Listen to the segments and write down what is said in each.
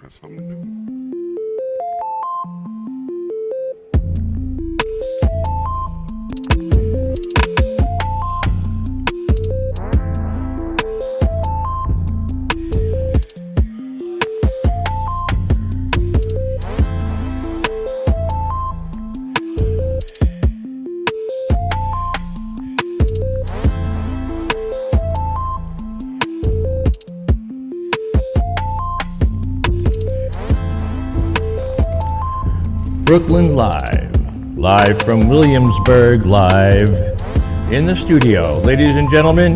That's something new. Brooklyn live from Williamsburg, live in the studio. Ladies and gentlemen,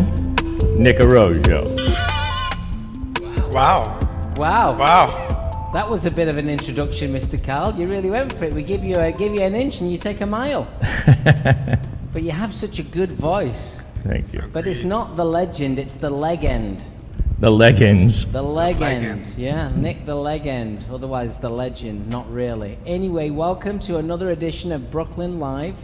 Nick Arroyo. Wow. Wow. Wow. That was a bit of an introduction, Mr. Carl. You really went for it. We give you an inch and you take a mile. But you have such a good voice. Thank you. But it's not the legend, it's the leg end. The Leggins. The leg leg end. end. Yeah, Nick the leg end. Otherwise the legend, not really. Anyway, welcome to another edition of Brooklyn Live.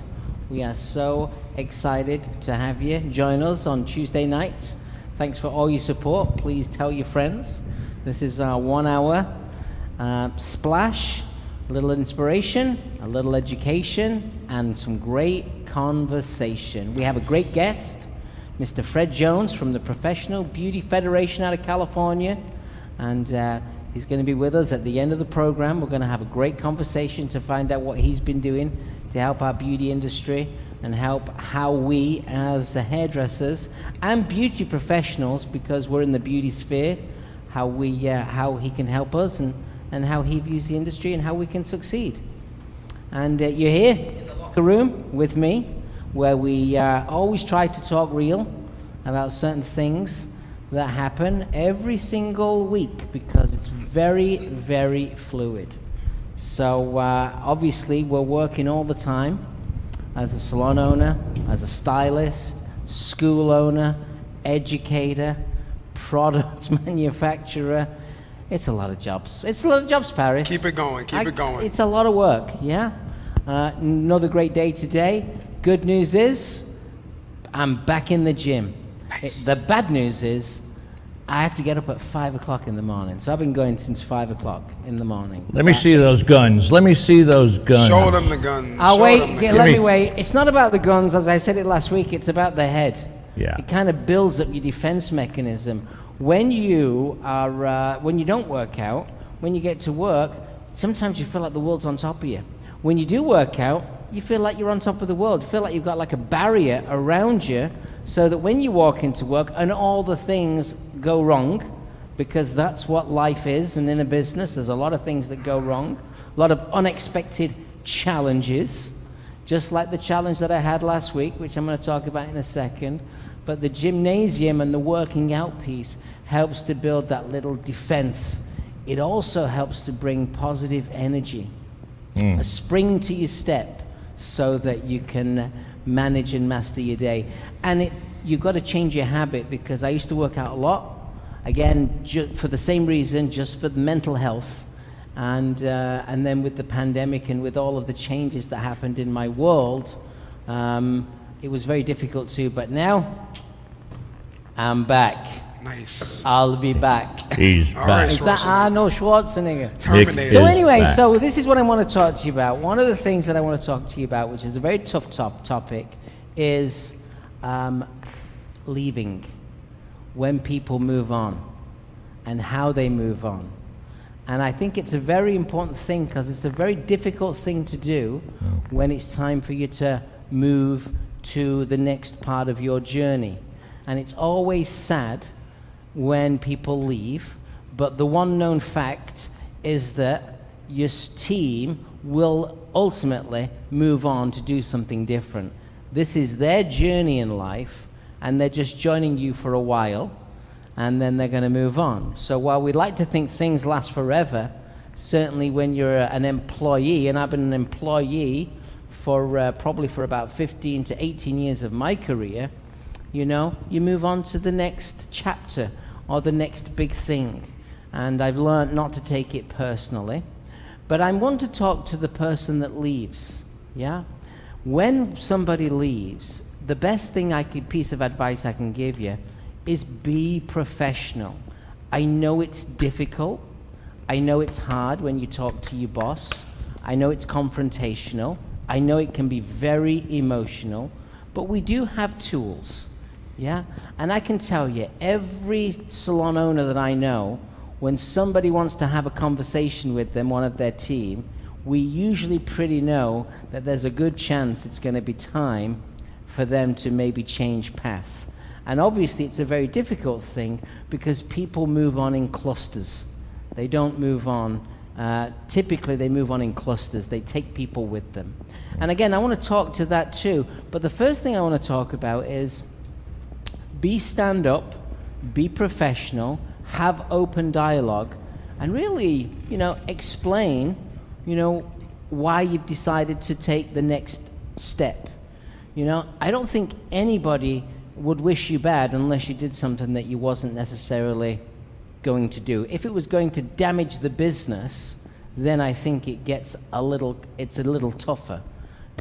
We are so excited to have you join us on Tuesday nights. Thanks for all your support. Please tell your friends. This is our 1 hour splash, a little inspiration, a little education, and some great conversation. We have a great guest, Mr. Fred Jones from the Professional Beauty Federation out of California, and he's going to be with us at the end of the program. We're going to have a great conversation to find out what he's been doing to help our beauty industry and help how we as hairdressers and beauty professionals, because we're in the beauty sphere, how he can help us and how he views the industry and how we can succeed. And you're here in the locker room with me, where we always try to talk real about certain things that happen every single week, because it's very, very fluid. So obviously we're working all the time as a salon owner, as a stylist, school owner, educator, product manufacturer. It's a lot of jobs. It's a lot of jobs, Paris. Keep it going. Keep it going. It's a lot of work, yeah? Another great day today. Good news is, I'm back in the gym. Nice. The bad news is, I have to get up at 5 o'clock in the morning. So I've been going since 5 o'clock in the morning. Let me see those guns. Let me see those guns. Show them the guns. I'll Show wait. them the Yeah, guns. let me wait. It's not about the guns, as I said it last week. It's about the head. Yeah. It kind of builds up your defense mechanism. When you are, when you don't work out, when you get to work, sometimes you feel like the world's on top of you. When you do work out, you feel like you're on top of the world. You feel like you've got like a barrier around you, so that when you walk into work and all the things go wrong, because that's what life is, and in a business there's a lot of things that go wrong, a lot of unexpected challenges, just like the challenge that I had last week, which I'm going to talk about in a second. But the gymnasium and the working out piece helps to build that little defense. It also helps to bring positive energy, a spring to your step, so that you can manage and master your day. And you've got to change your habit, because I used to work out a lot, again, for the same reason, just for the mental health. And then with the pandemic and with all of the changes that happened in my world, it was very difficult too. But now, I'm back. Nice. I'll be back. He's All back. right. Is that Arnold Schwarzenegger? Terminator. So is anyway, back. so this is what I want to talk to you about. One of the things that I want to talk to you about, which is a very tough topic, is leaving, when people move on and how they move on. And I think it's a very important thing, because it's a very difficult thing to do when it's time for you to move to the next part of your journey. And it's always sad when people leave, but the one known fact is that your team will ultimately move on to do something different. This is their journey in life, and they're just joining you for a while, and then they're going to move on. So while we'd like to think things last forever, certainly when you're an employee, and I've been an employee for probably for about 15 to 18 years of my career, you know, you move on to the next chapter or the next big thing. And I've learned not to take it personally. But I want to talk to the person that leaves, yeah? When somebody leaves, the best piece of advice I can give you is be professional. I know it's difficult. I know it's hard when you talk to your boss. I know it's confrontational. I know it can be very emotional, but we do have tools, yeah? And I can tell you, every salon owner that I know, when somebody wants to have a conversation with them, one of their team, we usually pretty know that there's a good chance it's going to be time for them to maybe change path. And obviously it's a very difficult thing because people move on in clusters. They don't move on, typically they move on in clusters. They take people with them. And again, I want to talk to that too, but the first thing I want to talk about is be stand up, be professional, have open dialogue, and really, explain, why you've decided to take the next step. I don't think anybody would wish you bad unless you did something that you wasn't necessarily going to do. If it was going to damage the business, then I think it's a little tougher.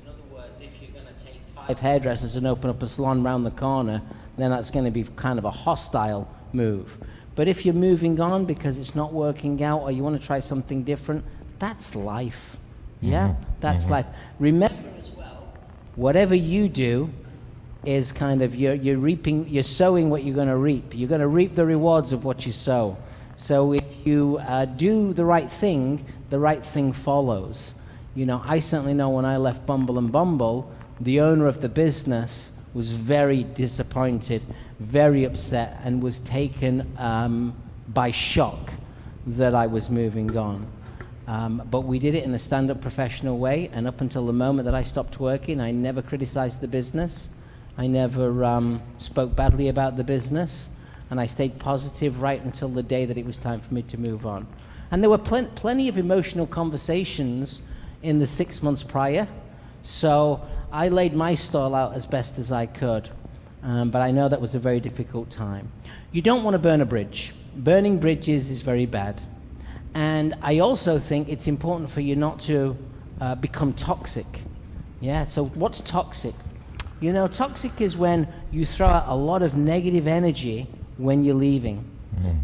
In other words, if you're going to take 5 hairdressers and open up a salon around the corner, then that's going to be kind of a hostile move. But if you're moving on because it's not working out or you want to try something different, that's life. Yeah, that's life. Remember as well, whatever you do is kind of you're sowing what you're going to reap. You're going to reap the rewards of what you sow. So if you do the right thing follows. I certainly know when I left Bumble and Bumble, the owner of the business was very disappointed, very upset, and was taken by shock that I was moving on. But we did it in a stand-up professional way, and up until the moment that I stopped working, I never criticized the business. I never spoke badly about the business, and I stayed positive right until the day that it was time for me to move on. And there were plenty of emotional conversations in the 6 months prior, so I laid my stall out as best as I could, but I know that was a very difficult time. You don't want to burn a bridge. Burning bridges is very bad. And I also think it's important for you not to become toxic. Yeah, so what's toxic? Toxic is when you throw out a lot of negative energy when you're leaving.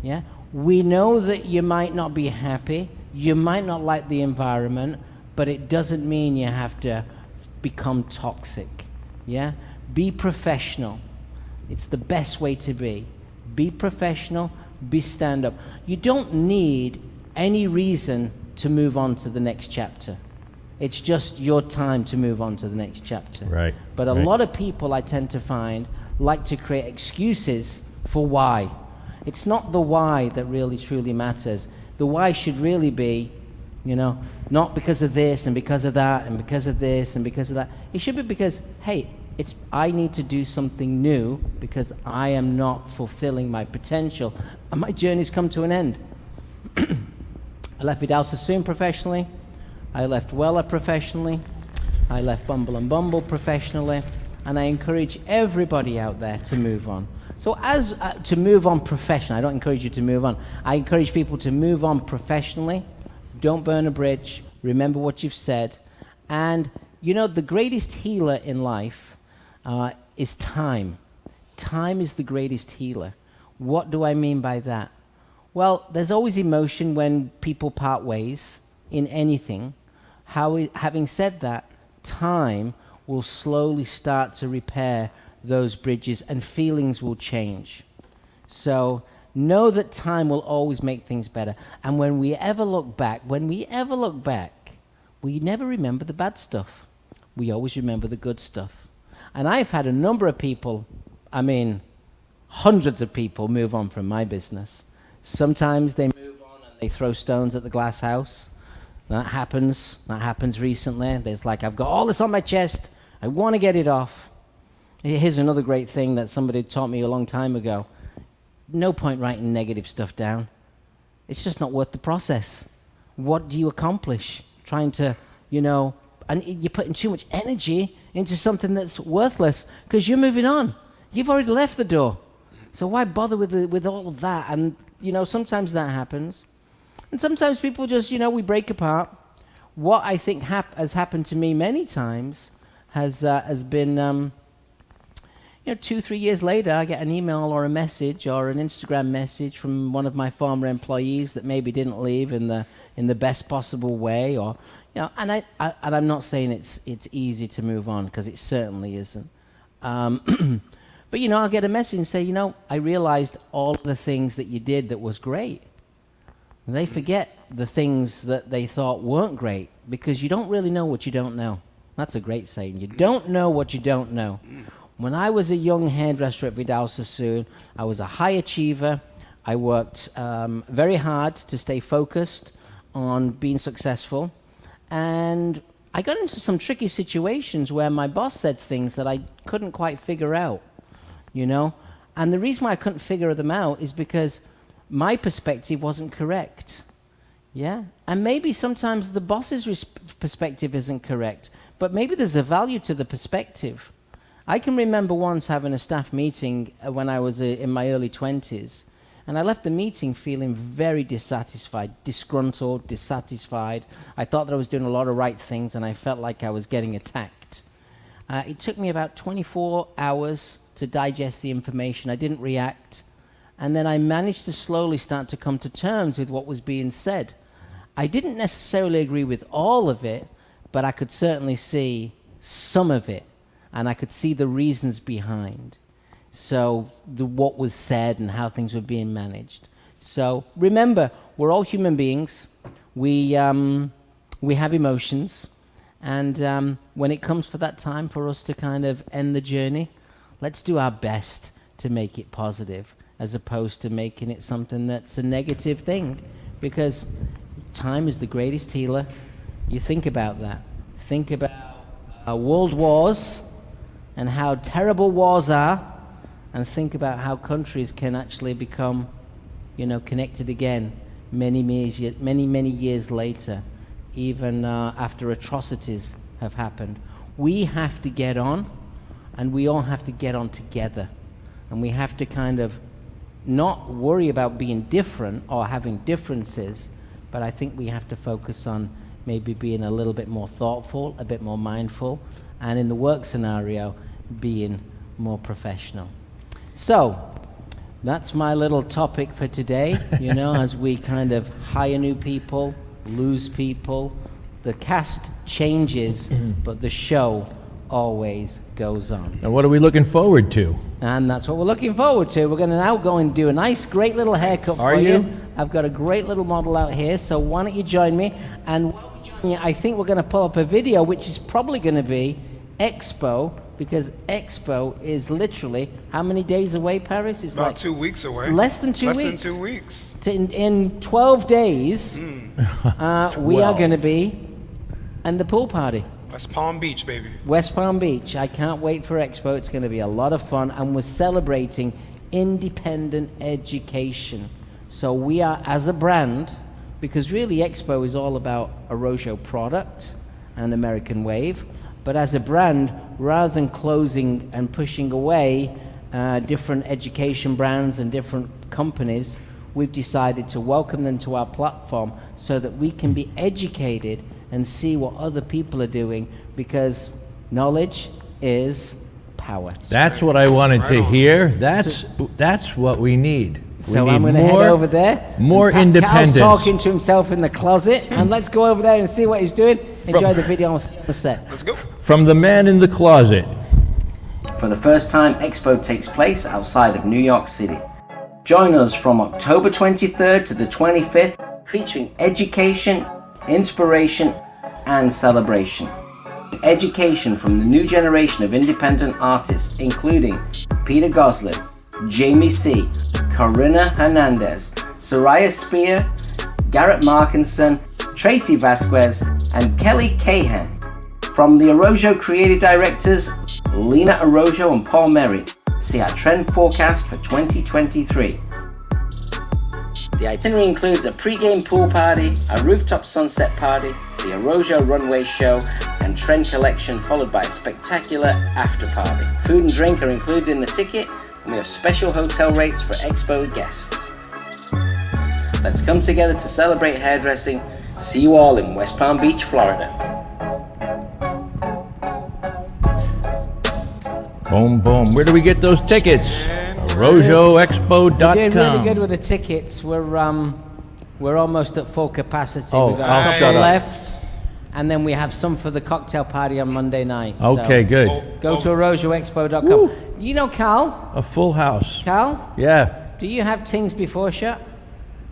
Yeah, we know that you might not be happy, you might not like the environment, but it doesn't mean you have to become toxic. Yeah, be professional. It's the best way to be. Be professional, be stand up. You don't need any reason to move on to the next chapter. It's just your time to move on to the next chapter. Right. But a lot of people, I tend to find, like to create excuses for why. It's not the why that really truly matters. The why should really be, not because of this and because of that and because of this and because of that. It should be because, hey, I need to do something new because I am not fulfilling my potential and my journey's come to an end. I left Vidal Sassoon professionally. I left Weller professionally. I left Bumble and Bumble professionally. And I encourage everybody out there to move on. So to move on professionally, I don't encourage you to move on. I encourage people to move on professionally. Don't burn a bridge. Remember what you've said. And, the greatest healer in life is time. Time is the greatest healer. What do I mean by that? Well, there's always emotion when people part ways in anything. Having said that, time will slowly start to repair those bridges and feelings will change. So know that time will always make things better. And when we ever look back, we never remember the bad stuff. We always remember the good stuff. And I've had a number of people, hundreds of people move on from my business. Sometimes they move on and they throw stones at the glass house. That happens recently. There's I've got all this on my chest. I want to get it off. Here's another great thing that somebody taught me a long time ago. No point writing negative stuff down. It's just not worth the process. What do you accomplish? Trying to, and you're putting too much energy into something that's worthless because you're moving on. You've already left the door. So why bother with all of that? And, sometimes that happens. And sometimes people just, we break apart. What I think has happened to me many times has been, 2-3 years later, I get an email or a message or an Instagram message from one of my former employees that maybe didn't leave in the best possible way, or and I'm not saying it's easy to move on, because it certainly isn't. But I'll get a message and say, I realized all the things that you did that was great. And they forget the things that they thought weren't great, because you don't really know what you don't know. That's a great saying. You don't know what you don't know. When I was a young hairdresser at Vidal Sassoon, I was a high achiever. I worked very hard to stay focused on being successful. And I got into some tricky situations where my boss said things that I couldn't quite figure out, And the reason why I couldn't figure them out is because my perspective wasn't correct. Yeah? And maybe sometimes the boss's perspective isn't correct, but maybe there's a value to the perspective. I can remember once having a staff meeting when I was in my early 20s, and I left the meeting feeling very dissatisfied, disgruntled, dissatisfied. I thought that I was doing a lot of right things, and I felt like I was getting attacked. It took me about 24 hours to digest the information. I didn't react. And then I managed to slowly start to come to terms with what was being said. I didn't necessarily agree with all of it, but I could certainly see some of it, and I could see the reasons behind. So what was said and how things were being managed. So remember, we're all human beings. We have emotions, and when it comes for that time for us to kind of end the journey, let's do our best to make it positive, as opposed to making it something that's a negative thing, because time is the greatest healer. You think about that. Think about world wars and how terrible wars are, and think about how countries can actually become, connected again many years later, even after atrocities have happened. We have to get on, and we all have to get on together, and we have to kind of not worry about being different or having differences, but I think we have to focus on maybe being a little bit more thoughtful, a bit more mindful, and in the work scenario, being more professional. So, that's my little topic for today, as we kind of hire new people, lose people. The cast changes, but the show always goes on. And what are we looking forward to? And that's what we're looking forward to. We're going to now go and do a nice, great little haircut for you. I've got a great little model out here, so why don't you join me? And while we join you, I think we're going to pull up a video, which is probably going to be Expo, because Expo is literally how many days away, Paris? It's about like 2 weeks away. Less than 2 weeks. Less than 2 weeks. In 12 days, we are going to be in the pool party. West Palm Beach, baby. West Palm Beach. I can't wait for Expo. It's going to be a lot of fun, and we're celebrating independent education. So we are, as a brand, because really Expo is all about Araujo product and American Wave, but as a brand, rather than closing and pushing away different education brands and different companies, we've decided to welcome them to our platform so that we can be educated and see what other people are doing, because knowledge is power. That's what I wanted to hear. That's what we need. So I'm going to head over there. More independence. Cal's talking to himself in the closet, and let's go over there and see what he's doing. Enjoy the video on the set. Let's go. From the man in the closet. For the first time, Expo takes place outside of New York City. Join us from October 23rd to the 25th, featuring education, inspiration, and celebration. Education from the new generation of independent artists, including Peter Goslin, Jamie C., Corinna Hernandez, Soraya Spear, Garrett Markinson, Tracy Vasquez, and Kelly Cahan. From the Araujo creative directors, Lena Araujo and Paul Merry, see our trend forecast for 2023. The itinerary includes a pre-game pool party, a rooftop sunset party, the Araujo runway show, and trend collection, followed by a spectacular after party. Food and drink are included in the ticket, and we have special hotel rates for Expo guests. Let's come together to celebrate hairdressing. See you all in West Palm Beach, Florida. Boom, boom. Where do we get those tickets? We're doing really good ArojoExpo.com. with the tickets. We're almost at full capacity. Oh, We've got I'll a couple shut up. left, and then we have some for the cocktail party on Monday night. Okay, So good. go to ArojoExpo.com. Woo. You know Carl? A full house. Carl, Yeah. do you have Tings before shot?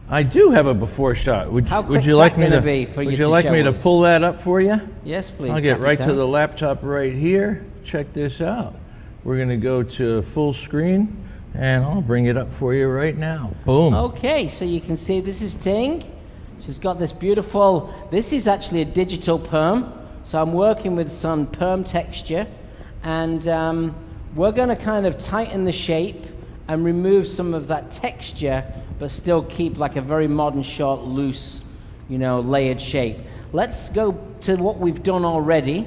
I do have a before shot. Would How would quick's you like that me gonna to be for you Would to you like me show to us? pull that up for you? Yes, please. I'll get right to Capitan. the laptop right here. Check this out. We're going to go to full screen, and I'll bring it up for you right now. Boom. Okay, so you can see this is Ting. She's got this beautiful, this is actually a digital perm. So I'm working with some perm texture, and we're going to kind of tighten the shape and remove some of that texture, but still keep like a very modern, short, loose, layered shape. Let's go to what we've done already.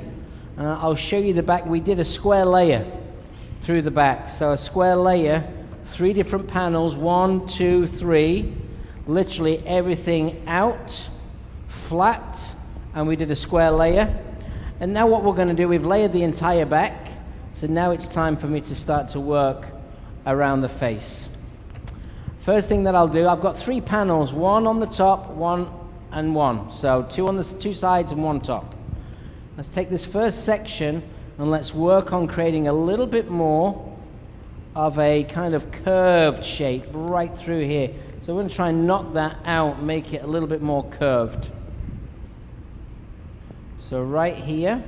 I'll show you the back. We did a square layer through the back. So a square layer, 3 different panels, 1, 2, 3, literally everything out, flat, and we did a square layer. And now what we're going to do, we've layered the entire back, so now it's time for me to start to work around the face. First thing that I'll do, I've got 3 panels, 1 on the top, 1 and 1. So 2 on the 2 sides and 1 top. Let's take this first section and let's work on creating a little bit more of a kind of curved shape right through here. So we're going to try and knock that out, make it a little bit more curved. So right here,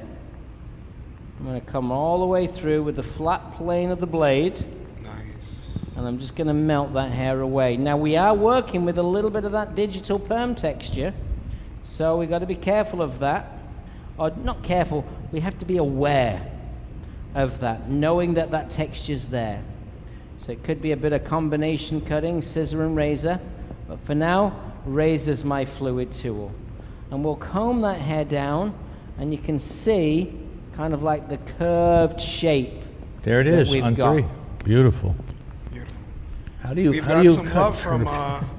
I'm going to come all the way through with the flat plane of the blade. Nice. And I'm just going to melt that hair away. Now we are working with a little bit of that digital perm texture, so we got to be careful of that. Or not careful, we have to be aware of that, knowing that that texture's there. So it could be a bit of combination cutting, scissor and razor, but for now, razor's my fluid tool. And we'll comb that hair down, and you can see kind of like the curved shape. There it that is we've on got. 3. Beautiful. Beautiful. How do you We've how got do you some cut love from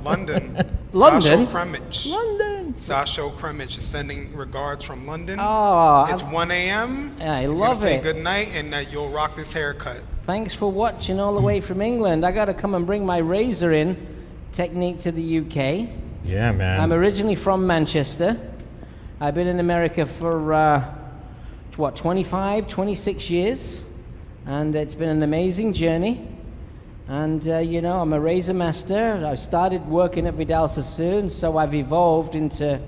London. London? Sasho Kremich. London? Sasho Kremich is sending regards from London. Oh, It's 1 a.m. I He's love gonna say it. good night and that you'll rock this haircut. Thanks for watching all the way from England. I got to come and bring my razor in technique to the UK. Yeah, man. I'm originally from Manchester. I've been in America for, 25, 26 years. And it's been an amazing journey. And, I'm a razor master. I started working at Vidal Sassoon, so I've evolved into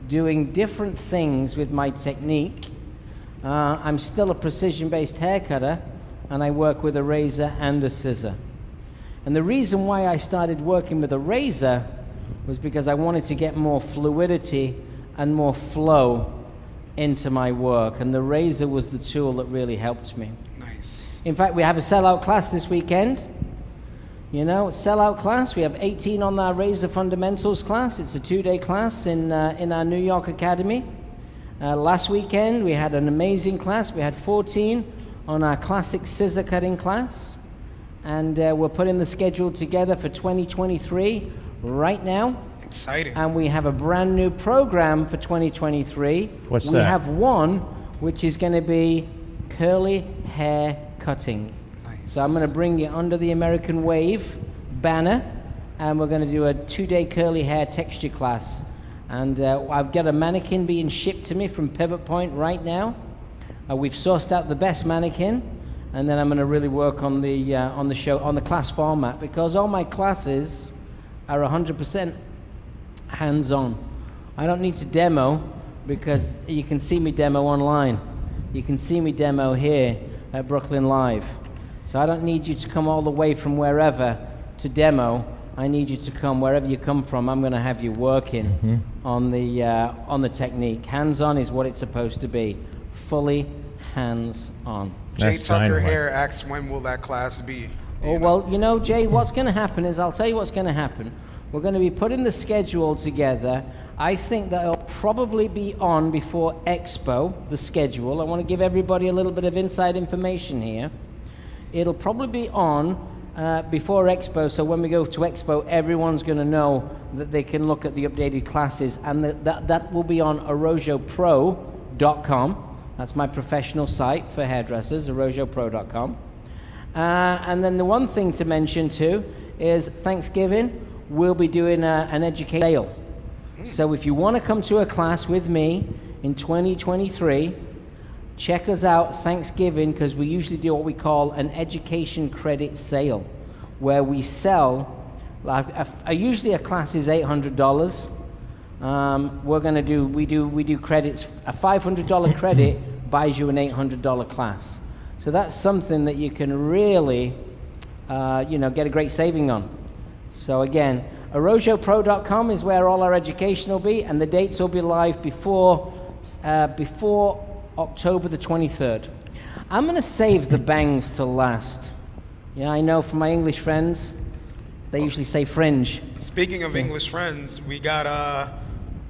doing different things with my technique. I'm still a precision-based hair cutter, and I work with a razor and a scissor. And the reason why I started working with a razor was because I wanted to get more fluidity and more flow into my work, and the razor was the tool that really helped me. Nice. In fact, we have a sellout class this weekend. Sellout class. We have 18 on our Razor Fundamentals class. It's a 2-day class in our New York Academy. Last weekend, we had an amazing class. We had 14 on our classic scissor cutting class. And we're putting the schedule together for 2023 right now. Exciting. And we have a brand new program for 2023. What's we that? have one which is going to be curly hair cutting. Nice. So I'm going to bring you under the American Wave banner, and we're going to do a 2-day curly hair texture class. And I've got a mannequin being shipped to me from Pivot Point right now. We've sourced out the best mannequin, and then I'm going to really work on the class format, because all my classes are 100% hands-on. I don't need to demo, because you can see me demo online. You can see me demo here at Brooklyn Live. So I don't need you to come all the way from wherever to demo. I need you to come wherever you come from. I'm going to have you working on the technique. Hands-on is what it's supposed to be. Fully hands-on. Jay That's Tucker dynamite. here asks, when will that class be? Oh, well, Jay, what's going to happen is, I'll tell you what's going to happen. We're going to be putting the schedule together. I think that it'll probably be on before Expo, the schedule. I want to give everybody a little bit of inside information here. It'll probably be on before Expo, so when we go to Expo, everyone's going to know that they can look at the updated classes, and that will be on arojopro.com. That's my professional site for hairdressers, arojopro.com. And then the one thing to mention too is Thanksgiving, we'll be doing an education sale. So if you want to come to a class with me in 2023, check us out Thanksgiving, because we usually do what we call an education credit sale, where we sell, usually a class is $800. We do credits. A $500 credit buys you an $800 class. So that's something that you can really, get a great saving on. So again, arojopro.com is where all our education will be, and the dates will be live before October the 23rd. I'm going to save the bangs to last. Yeah, I know from my English friends, they usually say fringe. Speaking of English friends, we got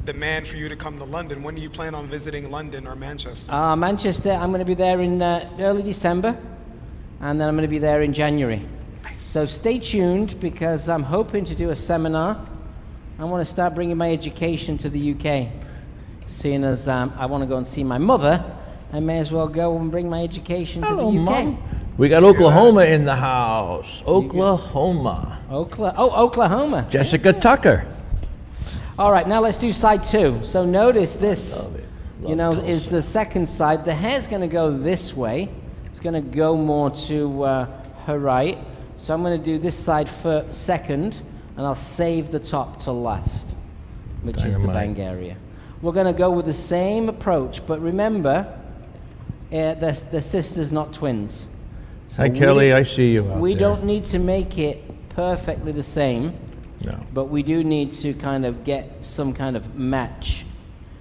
demand for you to come to London. When do you plan on visiting London or Manchester? Manchester, I'm going to be there in early December, and then I'm going to be there in January. Nice. So stay tuned, because I'm hoping to do a seminar. I want to start bringing my education to the UK. Seeing as I want to go and see my mother, I may as well go and bring my education to the UK. Mom. We got Oklahoma in the house. Oklahoma. Oklahoma. Jessica Tucker. All right, now let's do side 2. So notice this, Love it. is the second side. The hair's going to go this way. It's going to go more to her right. So I'm going to do this side second, and I'll save the top to last, which is the Dynamite. bang area. We're going to go with the same approach, but remember, they're sisters, not twins. So Hi, Kelly. I see you out we there. don't need to make it perfectly the same, No. but we do need to kind of get some kind of match.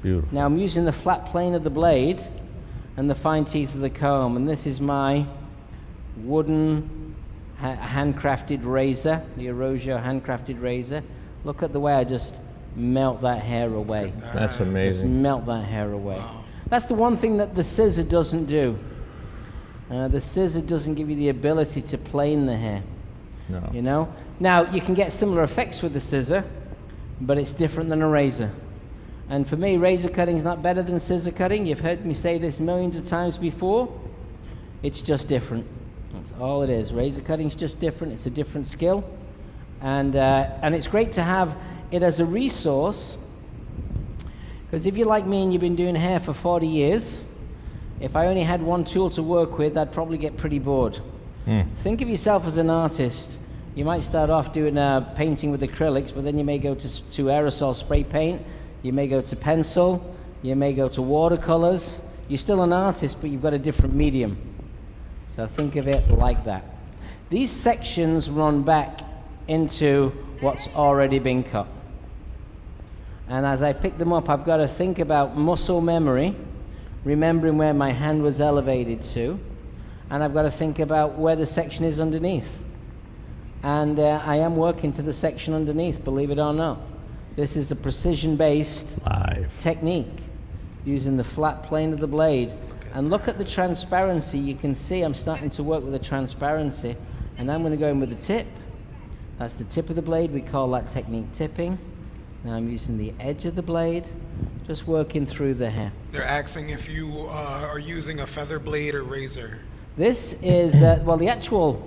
Beautiful. Now I'm using the flat plane of the blade and the fine teeth of the comb, and this is my wooden handcrafted razor, the Arojjo handcrafted razor. Look at the way I just melt that hair away. That's Just amazing. melt that hair away. That's the one thing that the scissor doesn't do. The scissor doesn't give you the ability to plane the hair, No. you know? Now, you can get similar effects with the scissor, but it's different than a razor. And for me, razor cutting is not better than scissor cutting. You've heard me say this millions of times before. It's just different. That's all it is. Razor cutting is just different. It's a different skill. And it's great to have it as a resource, because if you're like me and you've been doing hair for 40 years, if I only had one tool to work with, I'd probably get pretty bored. Think of yourself as an artist. You might start off doing painting with acrylics, but then you may go to aerosol spray paint, you may go to pencil, you may go to watercolors. You're still an artist, but you've got a different medium. So think of it like that. These sections run back into what's already been cut. And as I pick them up, I've got to think about muscle memory, remembering where my hand was elevated to, and I've got to think about where the section is underneath. And I am working to the section underneath, believe it or not. This is a precision-based Live. technique using the flat plane of the blade. And look at the transparency. You can see I'm starting to work with the transparency, and I'm going to go in with the tip. That's the tip of the blade. We call that technique tipping. Now I'm using the edge of the blade, just working through the hair. They're asking if you are using a feather blade or razor. This is, well, the actual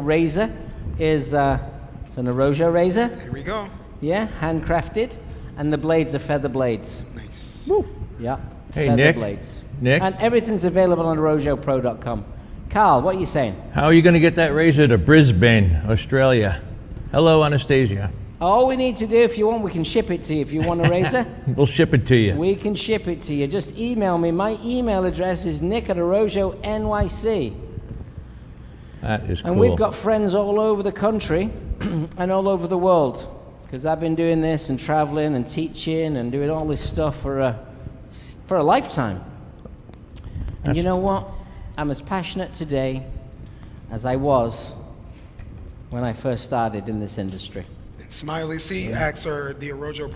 razor is it's an Arojjo razor. Here we go. Yeah, handcrafted, and the blades are feather blades. Nice. Yeah, Hey, feather Nick. blades. Nick? And everything's available on arojopro.com. Carl, what are you saying? How are you going to get that razor to Brisbane, Australia? Hello, Anastasia. All we need to do, if you want, we can ship it to you. If you want a razor, We'll ship it to you. we can ship it to you. Just email me. My email address is nick@arojjo.nyc. That is cool. And we've got friends all over the country and all over the world, because I've been doing this and traveling and teaching and doing all this stuff for a lifetime. And you know what? I'm as passionate today as I was when I first started in this industry. And Smiley C asks, are the Arojjo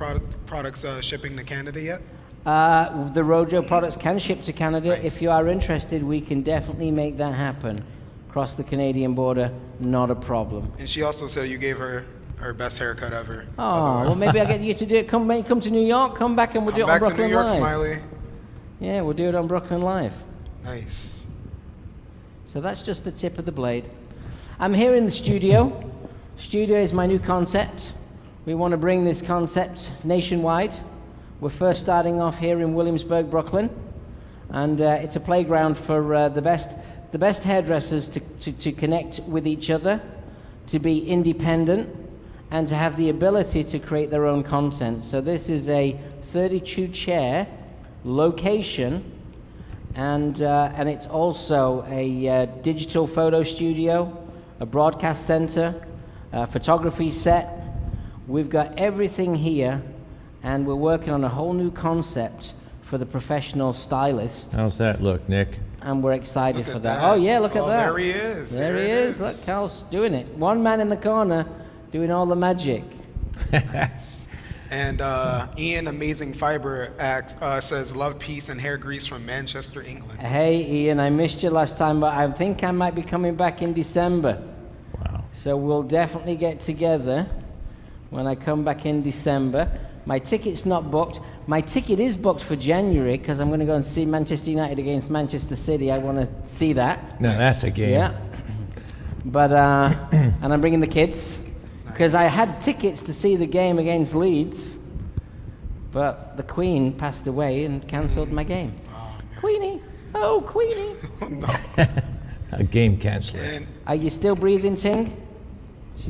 products shipping to Canada yet? The Arojjo products can ship to Canada. Nice. If you are interested, we can definitely make that happen. Across the Canadian border, not a problem. And she also said you gave her her best haircut ever. Oh, well, maybe I'll get you to do it. Come to New York, come back and we'll do Come it on back to Brooklyn New York, Live. Smiley. Yeah, we'll do it on Brooklyn Live. Nice. So that's just the tip of the blade. I'm here in the studio. Studio is my new concept. We want to bring this concept nationwide. We're first starting off here in Williamsburg, Brooklyn, and it's a playground for the best hairdressers to connect with each other, to be independent, and to have the ability to create their own content. So this is a 32-chair location, and it's also a digital photo studio, a broadcast center, a photography set. We've got everything here, and we're working on a whole new concept for the professional stylist, How's that look, Nick? and we're excited Look for at that. that. Oh yeah, look at Oh, that. there he is. There he There it is. is. Look, Cal's doing it. One man in the corner doing all the magic. And Ian Amazing Fiber says, love, peace, and hair grease from Manchester, England. Hey Ian, I missed you last time, but I think I might be coming back in December. Wow. So we'll definitely get together when I come back in December. My ticket's not booked. My ticket is booked for January because I'm going to go and see Manchester United against Manchester City. I want to see that. Now that's a game. Yeah. But and I'm bringing the kids because I Nice. had tickets to see the game against Leeds, but the Queen passed away and cancelled my game. Queenie, oh Queenie, A game canceller. And are you still breathing, Ting?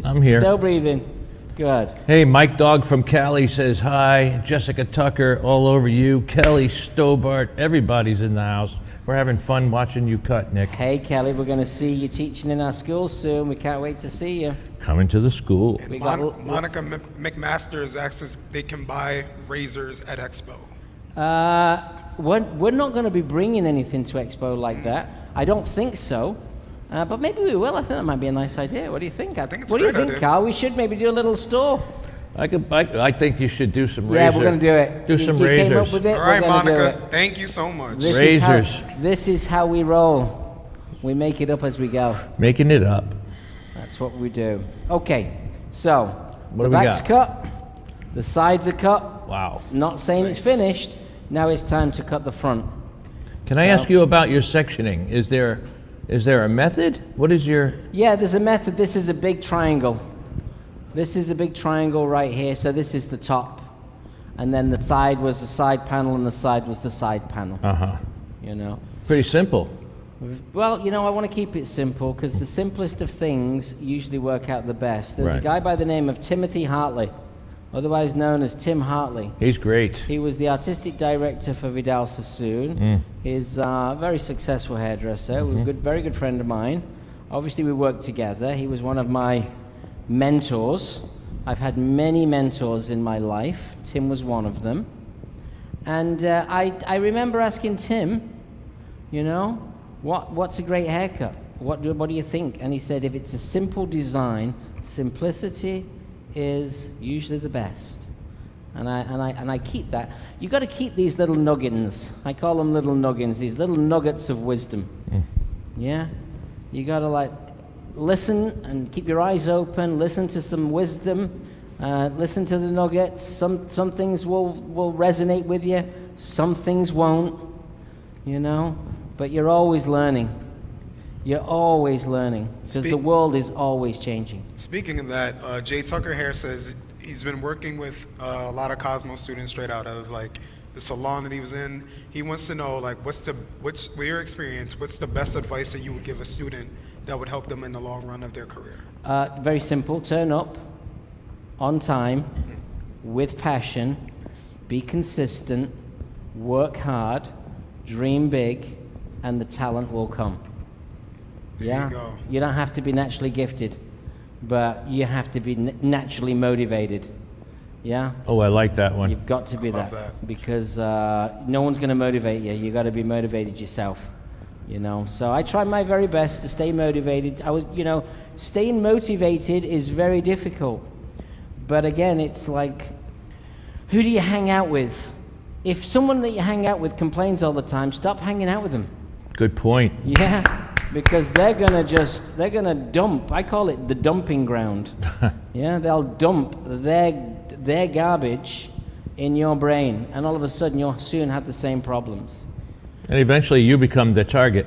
I'm here. Still breathing. Good. Hey, Mike Dog from Cali says hi. Jessica Tucker, all over you. Kelly Stobart, everybody's in the house. We're having fun watching you cut, Nick. Hey Kelly, we're going to see you teaching in our school soon. We can't wait to see you. Coming to the school. We got Monica McMasters asks if they can buy razors at Expo. we're not going to be bringing anything to Expo like that. I don't think so. But maybe we will. I think that might be a nice idea. What do you think? think it's what a do you great think, idea. Carl? We should maybe do a little store. I think you should do some Yeah, razor. we're going to do it. Do some you came up razors. with it. All right, we're gonna do Monica, it. thank you so much. Razors. This is how we roll. We make it up as we go. Making it up. That's what we do. Okay, so What the do we back's got? cut, the sides are cut. Wow. Not saying it's Nice. finished. Now it's time to cut the front. Can I ask you about your sectioning? Is there a method? What is your... Yeah, there's a method. This is a big triangle. This is a big triangle right here. So this is the top. And then the side was the side panel and the side was the side panel. Uh-huh. You know? Pretty simple. Well, you know, I want to keep it simple because the simplest of things usually work out the best. There's a Right. guy by the name of Timothy Hartley, otherwise known as Tim Hartley. He's great. He was the artistic director for Vidal Sassoon. He's a very successful hairdresser, very good friend of mine. Obviously, we worked together. He was one of my mentors. I've had many mentors in my life. Tim was one of them. And I remember asking Tim, you know, what's a great haircut? What do you think? And he said, if it's a simple design, simplicity is usually the best. And I keep that. You got to keep these little nuggets. I call them little nuggets. These little nuggets of wisdom. Yeah, you got to listen and keep your eyes open. Listen to some wisdom. Listen to the nuggets. Some things will resonate with you. Some things won't. You know, but you're always learning. You're always learning because the world is always changing. Speaking of that, Jay Tucker here says he's been working with a lot of Cosmo students straight out of the salon that he was in. He wants to know with your experience, what's the best advice that you would give a student that would help them in the long run of their career? Very simple. Turn up on time with passion. Be consistent. Work hard. Dream big, and the talent will come. There you go. You don't have to be naturally gifted, but you have to be naturally motivated. Yeah. Oh, I like that one. You've got to be love that that. because no one's going to motivate you. You got to be motivated yourself. You know. So I try my very best to stay motivated. Staying motivated is very difficult. But again, it's like, who do you hang out with? If someone that you hang out with complains all the time, stop hanging out with them. Good point. Yeah, because they're gonna dump. I call it the dumping ground. Yeah, they'll dump their garbage in your brain, and all of a sudden you'll soon have the same problems. And eventually you become the target.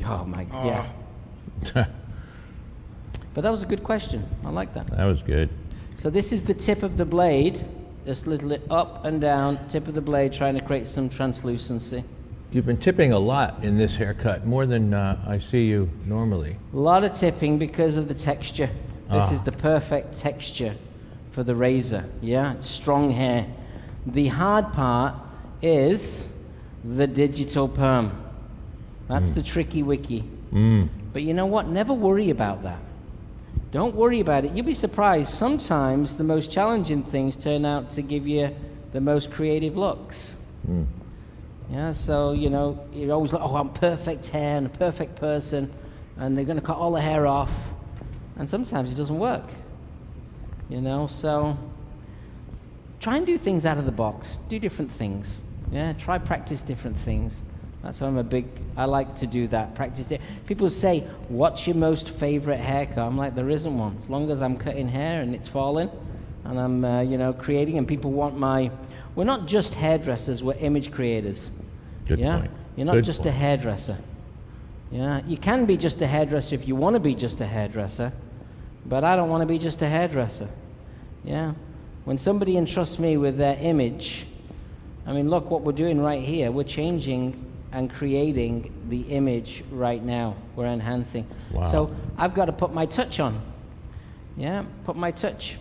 Oh my, yeah. But that was a good question. I like that. That was good. So this is the tip of the blade, just little up and down, tip of the blade, trying to create some translucency. You've been tipping a lot in this haircut, more than I see you normally. A lot of tipping because of the texture. This is the perfect texture for the razor. Yeah, it's strong hair. The hard part is the digital perm. That's the tricky wicky. But you know what? Never worry about that. Don't worry about it. You'll be surprised. Sometimes the most challenging things turn out to give you the most creative looks. Yeah, so, you know, you're always like, oh, I'm perfect hair and a perfect person, and they're going to cut all the hair off. And sometimes it doesn't work. You know, so try and do things out of the box. Do different things. Yeah, try practice different things. That's why I like to do that. Practice it. People say, what's your most favorite haircut? I'm like, there isn't one. As long as I'm cutting hair and it's falling, and I'm, you know, creating, and people want we're not just hairdressers, we're image creators. Good point. You're not just a hairdresser. Yeah, you can be just a hairdresser if you want to be just a hairdresser, but I don't want to be just a hairdresser. Yeah, when somebody entrusts me with their image, I mean, look what we're doing right here. We're changing and creating the image right now. We're enhancing. Wow. So I've got to put my touch on. Yeah, put my touch,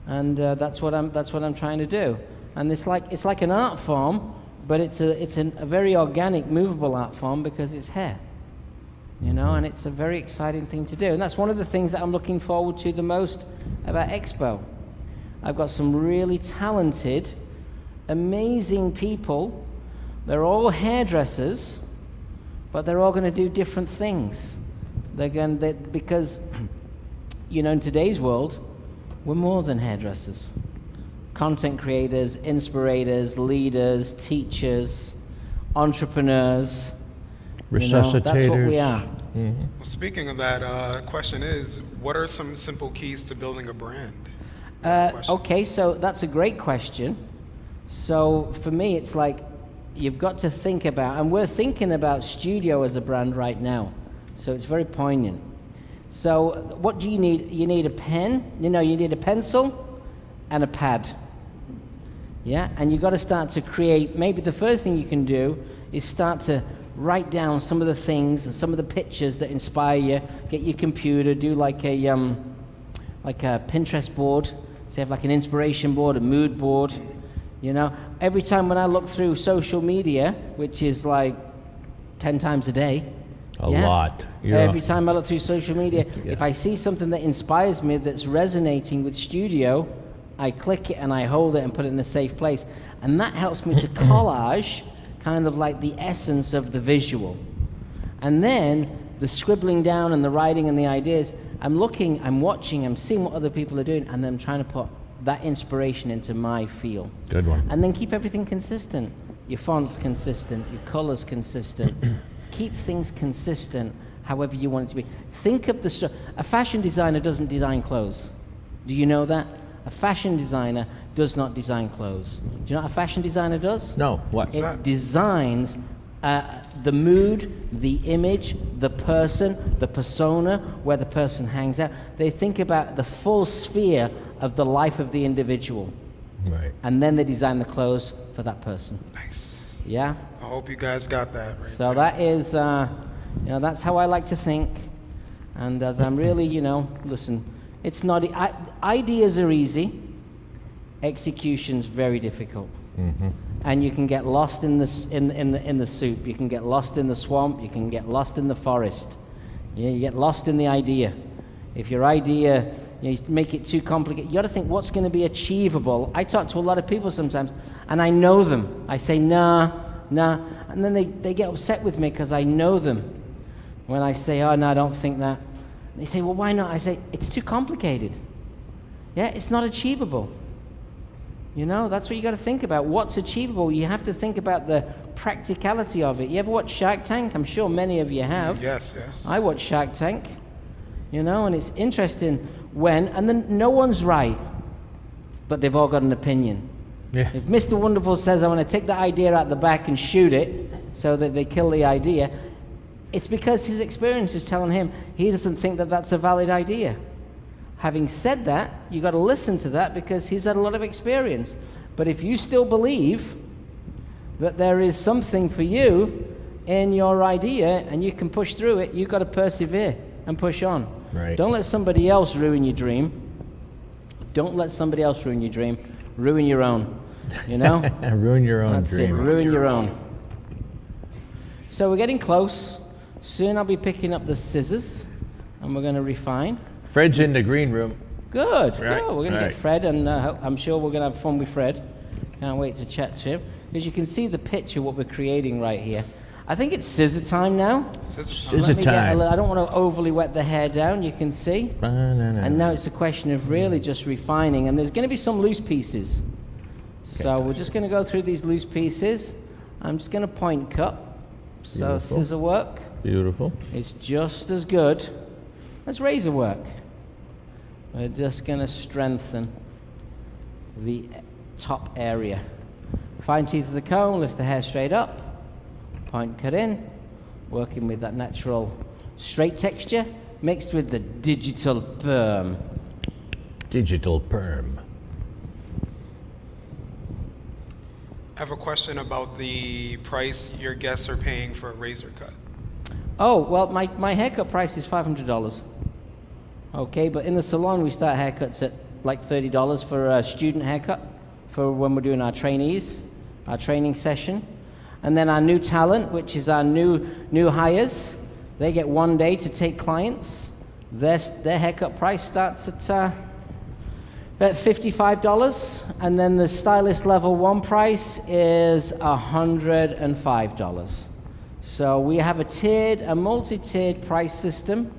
and that's what I'm trying to do. And it's like an art form, but it's a very organic, movable art form because it's hair. You know, and it's a very exciting thing to do. And that's one of the things that I'm looking forward to the most about Expo. I've got some really talented, amazing people. They're all hairdressers, but they're all going to do different things. Because, you know, in today's world, we're more than hairdressers. Content creators, inspirators, leaders, teachers, entrepreneurs. Resuscitators. That's what we are. Well, speaking of that, question is, what are some simple keys to building a brand? That's the question. Okay, so that's a great question. So for me, it's like you've got to think about, and we're thinking about Studio as a brand right now. So it's very poignant. So what do you need? You need a pen, you need a pencil and a pad. Yeah, and you've got to start to create. Maybe the first thing you can do is start to write down some of the things and some of the pictures that inspire you. Get your computer, do like a Pinterest board. So you have like an inspiration board, a mood board. You know, every time when I look through social media, which is like 10 times a day. A lot. Every time I look through social media, if I see something that inspires me that's resonating with Studio, I click it and I hold it and put it in a safe place. And that helps me to collage kind of like the essence of the visual. And then the scribbling down and the writing and the ideas, I'm looking, I'm watching, I'm seeing what other people are doing, and then I'm trying to put that inspiration into my feel. Good one. And then keep everything consistent. Your font's consistent, your color's consistent. Keep things consistent however you want it to be. Think of a fashion designer doesn't design clothes. Do you know that? A fashion designer does not design clothes. Do you know what a fashion designer does? No, what? It designs the mood, the image, the person, the persona, where the person hangs out. They think about the full sphere of the life of the individual. Right. And then they design the clothes for that person. Nice. Yeah? I hope you guys got that right. So that is, that's how I like to think. And as I'm really, listen, it's not, ideas are easy, execution's very difficult. Mm-hmm. And you can get lost in the soup, you can get lost in the swamp, you can get lost in the forest. Yeah, you get lost in the idea. If your idea, you make it too complicated, you got to think what's going to be achievable. I talk to a lot of people sometimes, and I know them. I say, nah, and then they get upset with me because I know them. When I say, oh, no, I don't think that. They say, well, why not? I say, it's too complicated. Yeah, it's not achievable. That's what you got to think about. What's achievable? You have to think about the practicality of it. You ever watch Shark Tank? I'm sure many of you have. Yes. I watch Shark Tank, and it's interesting and then no one's right, but they've all got an opinion. Yeah. If Mr. Wonderful says, I want to take the idea out the back and shoot it so that they kill the idea, It's because his experience is telling him he doesn't think that that's a valid idea. Having said that, you got to listen to that because he's had a lot of experience. But if you still believe that there is something for you in your idea and you can push through it, you've got to persevere and push on. Right. Don't let somebody else ruin your dream. Don't let somebody else ruin your dream. Ruin your own. You know? Ruin your own That's dream. it. Ruin your own. So we're getting close. Soon I'll be picking up the scissors and we're going to refine. Fred's in the green room. Good. Right, Good. We're going to right. get Fred, and I'm sure we're going to have fun with Fred. Can't wait to chat to him. Because you can see the picture of what we're creating right here. I think it's scissor time now. Scissor time. Scissor Let me get time. I don't want to overly wet the hair down, you can see. And now it's a question of really just refining. And there's going to be some loose pieces. So we're just going to go through these loose pieces. I'm just going to point cut. So Beautiful. scissor work Beautiful. is just as good as razor work. We're just going to strengthen the top area. Fine teeth of the comb, lift the hair straight up. Point cut in, working with that natural straight texture mixed with the digital perm. Digital perm. I have a question about the price your guests are paying for a razor cut. Oh, well, my haircut price is $500. Okay, but in the salon we start haircuts at like $30 for a student haircut for when we're doing our trainees, our training session. And then our new talent, which is our new hires, they get 1 day to take clients. Their haircut price starts at about $55, and then the stylist level 1 price is $105. So we have a multi-tiered price system,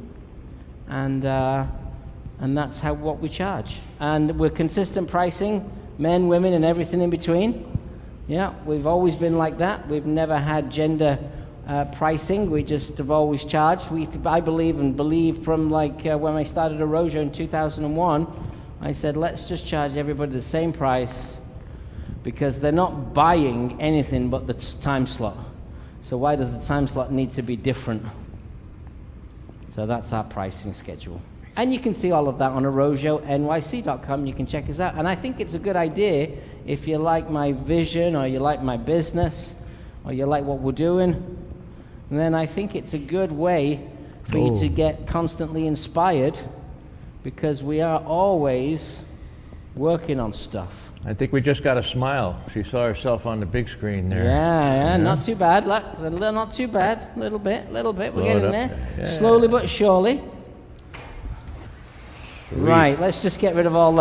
and that's what we charge. And we're consistent pricing, men, women, and everything in between. Yeah, we've always been like that. We've never had gender pricing. We just have always charged. I believe from like when I started Arojo in 2001, I said, let's just charge everybody the same price because they're not buying anything but the time slot. So why does the time slot need to be different? So that's our pricing schedule. And you can see all of that on arojonyc.com. You can check us out. And I think it's a good idea if you like my vision or you like my business or you like what we're doing, then I think it's a good way for you to get constantly inspired because we are always working on stuff. I think we just got a smile. She saw herself on the big screen there. Yeah, not too bad. Not too bad. Little bit. We're Load getting up there. there. Yeah. Slowly but surely. Sweet. Right, let's just get rid of all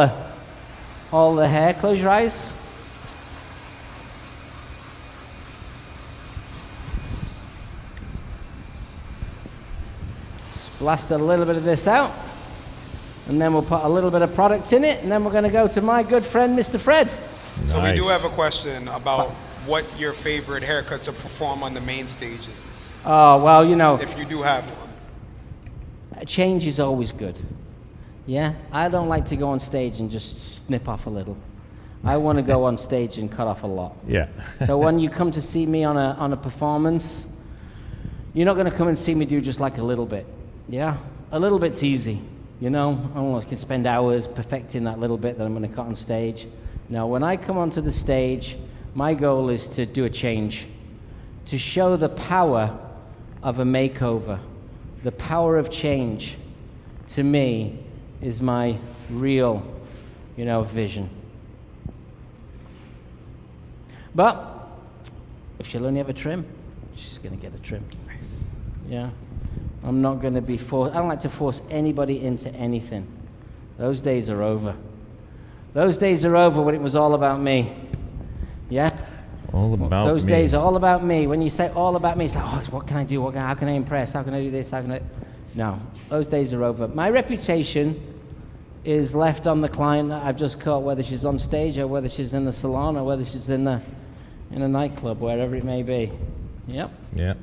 the hair. Close your eyes. Just blast a little bit of this out. And then we'll put a little bit of product in it. And then we're going to go to my good friend, Mr. Fred. So we Nice. do have a question about what your favorite haircut to perform on the main stage is, Oh, well, if you do have one. change is always good. Yeah? I don't like to go on stage and just snip off a little. I want to go on stage and cut off a lot. Yeah. So when you come to see me on a performance, you're not going to come and see me do just like a little bit. Yeah? A little bit's easy. I can spend hours perfecting that little bit that I'm going to cut on stage. Now, when I come onto the stage, my goal is to do a change, to show the power of a makeover. The power of change, to me, is my real, vision. But if she'll only have a trim, she's going to get a trim. Nice. Yeah. I'm not going to be forced. I don't like to force anybody into anything. Those days are over. Those days are over when it was all about me. Yeah? All about Those me. days are all about me. When you say all about me, it's like, oh, what can I do? How can I impress? How can I do this? How can I... No. Those days are over. My reputation is left on the client that I've just caught, whether she's on stage or whether she's in the salon or whether she's in a nightclub, wherever it may be. Yep. Yeah.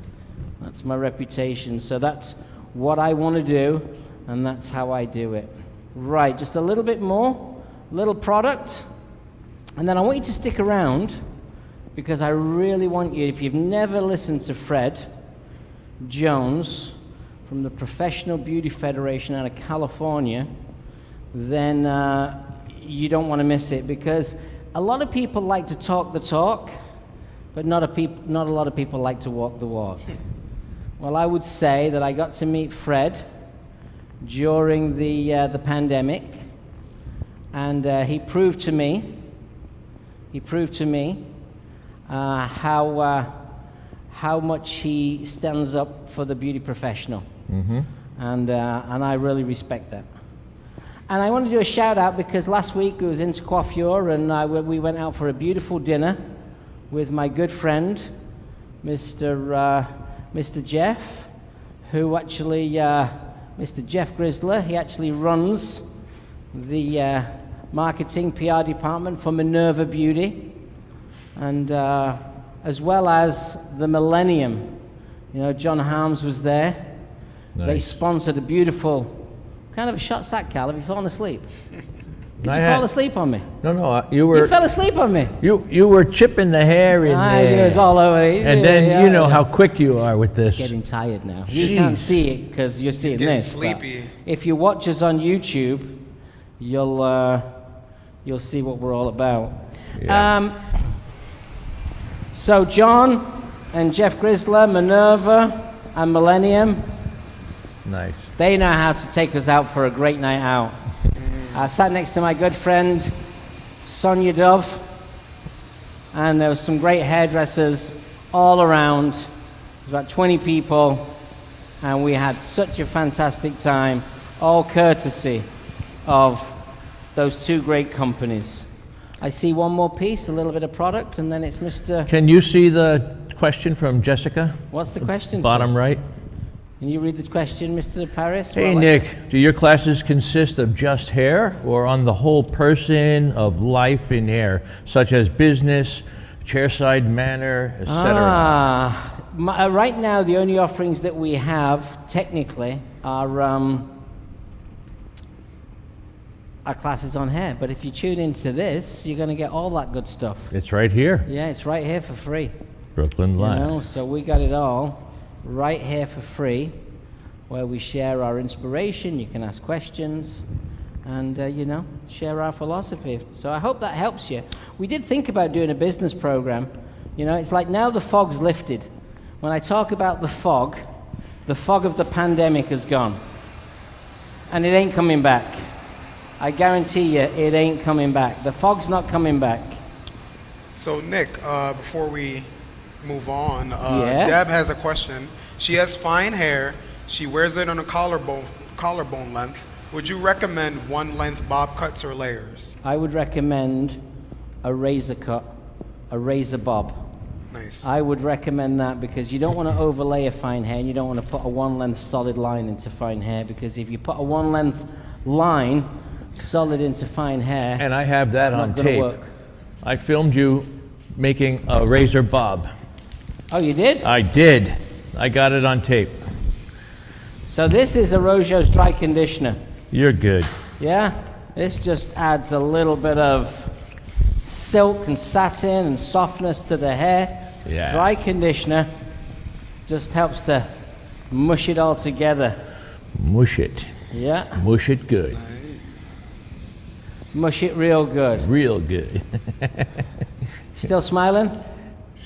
That's my reputation. So that's what I want to do, and that's how I do it. Right, just a little bit more, little product, and then I want you to stick around because I really want you, if you've never listened to Fred, Jones from the Professional Beauty Federation out of California, then you don't want to miss it, because a lot of people like to talk the talk, but not a lot of people like to walk the walk. Well, I would say that I got to meet Fred during the pandemic, and he proved to me how much he stands up for the beauty professional. And I really respect that. And I want to do a shout out because last week I was into Coiffure, and we went out for a beautiful dinner with my good friend, Mr. Jeff, who actually, Mr. Jeff Grisler, he actually runs the marketing PR department for Minerva Beauty, and as well as the Millennium. You know, John Harms was there. Nice. They sponsored a beautiful, kind of a shot's that, Cal? Have you fallen asleep? Did you I fall had- asleep on me? No, you You were fell asleep on me. you were chipping the hair in I there. it was all over. And then you know how quick you are with this. Getting tired now. You can't Jeez. see it because you're seeing getting this. but sleepy. If you watch us on YouTube, you'll see what we're all about. Yeah. So John and Jeff Grisler, Minerva, and Millennium, Nice. they know how to take us out for a great night out. I sat next to my good friend Sonia Dove, and there was some great hairdressers all around. There's about 20 people, and we had such a fantastic time, all courtesy of those two great companies. I see one more piece, a little bit of product, and then it's Mr. Can you see the question from Jessica? What's the question, sir? Bottom right. Can you read the question, Mr. Paris? Hey Well, Nick, do your classes consist of just hair or on the whole person of life in hair, such as business, chairside manner, etc.? Right now, the only offerings that we have, technically, are our classes on hair. But if you tune into this, you're going to get all that good stuff. It's right here, Yeah, it's right here for free. Brooklyn You Live. know, so we got it all right here for free, where we share our inspiration. You can ask questions, and share our philosophy. So I hope that helps you. We did think about doing a business program. You know, it's like now the fog's lifted. When I talk about the fog of the pandemic has gone, and it ain't coming back. I guarantee you, it ain't coming back. The fog's not coming back. So Nick, before we move on, Yes? Deb has a question. She has fine hair. She wears it on a collarbone length. Would you recommend one length bob cuts or layers? I would recommend a razor cut, a razor bob. Nice. I would recommend that because you don't want to overlay a fine hair, and you don't want to put a one-length solid line into fine hair, because if you put a one-length line solid into fine hair, And I have that it's on not going to tape. work. I filmed you making a razor bob. Oh, you did? I did. I got it on tape. So this is a Rojo's dry conditioner. You're good. Yeah? This just adds a little bit of silk and satin and softness to the hair. Yeah. Dry conditioner just helps to mush it all together. Mush it. Yeah? Mush it good. Mush it real good. Real good. Still smiling?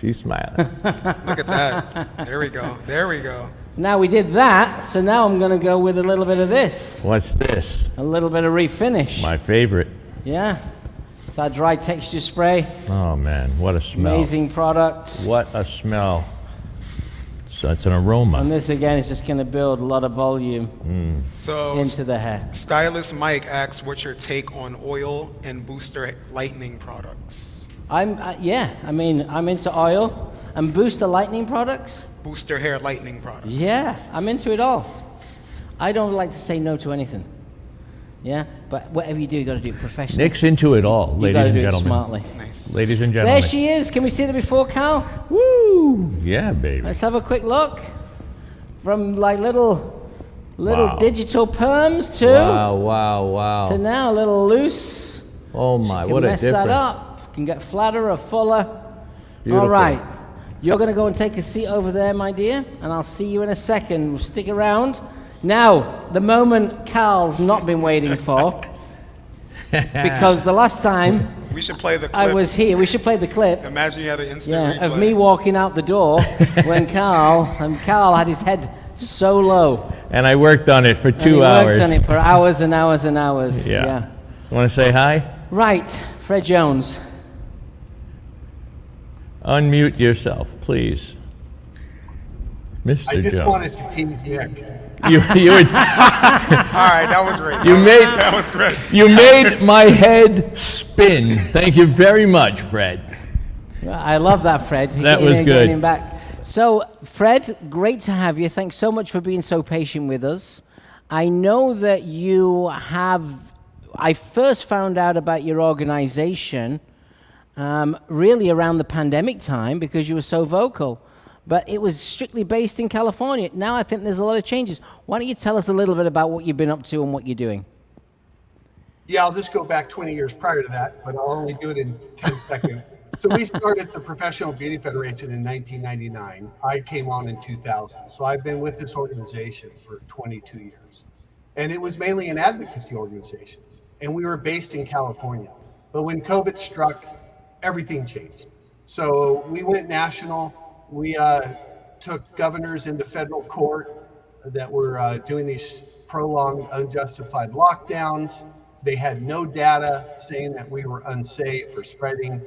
She's smiling. Look at that. There we go. There we go. Now we did that, so now I'm going to go with a little bit of this. What's this? A little bit of refinish. My favorite. Yeah? It's our dry texture spray. Oh man, what a smell. Amazing product. What a smell. So it's an aroma. And this again is just going to build a lot of volume So into the hair. Stylist Mike asks, what's your take on oil and booster lightning products? I'm into oil and booster lightning products. Booster hair lightning products. Yeah, I'm into it all. I don't like to say no to anything. Yeah, but whatever you do, you got to do it professionally. Nick's into it all, you ladies got to and do it gentlemen. smartly. Nice. Ladies and gentlemen. There she is. Can we see her before, Cal? Woo! Yeah, baby. Let's have a quick look. From like little Wow. digital perms to Wow. now a little loose. Oh my, Can what a mess difference. that up. Can get flatter or fuller. Beautiful. All right. You're going to go and take a seat over there, my dear, and I'll see you in a second. Stick around. Now, the moment Carl's not been waiting for, because the last time We should play the clip. I was here, we should play the clip. Imagine you had an instant Yeah, of replay. me walking out the door when Carl had his head so low. And I worked on it for And 2 he hours. worked on it for hours and hours and hours. Yeah. Want to say hi? Right, Fred Jones. Unmute yourself, please. Mr. I just Jones. wanted to tease Nick. You were All right, that was great. You made- that was great. you made my head spin. Thank you very much, Fred. I love that, Fred. That Getting was him- good. getting him back. So, Fred, great to have you. Thanks so much for being so patient with us. I know that you have. I first found out about your organization really around the pandemic time because you were so vocal. But it was strictly based in California. Now I think there's a lot of changes. Why don't you tell us a little bit about what you've been up to and what you're doing? Yeah, I'll just go back 20 years prior to that, but I'll only do it in 10 seconds. So we started the Professional Beauty Federation in 1999. I came on in 2000. So I've been with this organization for 22 years. And it was mainly an advocacy organization. And we were based in California. But when COVID struck, everything changed. So we went national. We took governors into federal court that were doing these prolonged, unjustified lockdowns. They had no data saying that we were unsafe or spreading.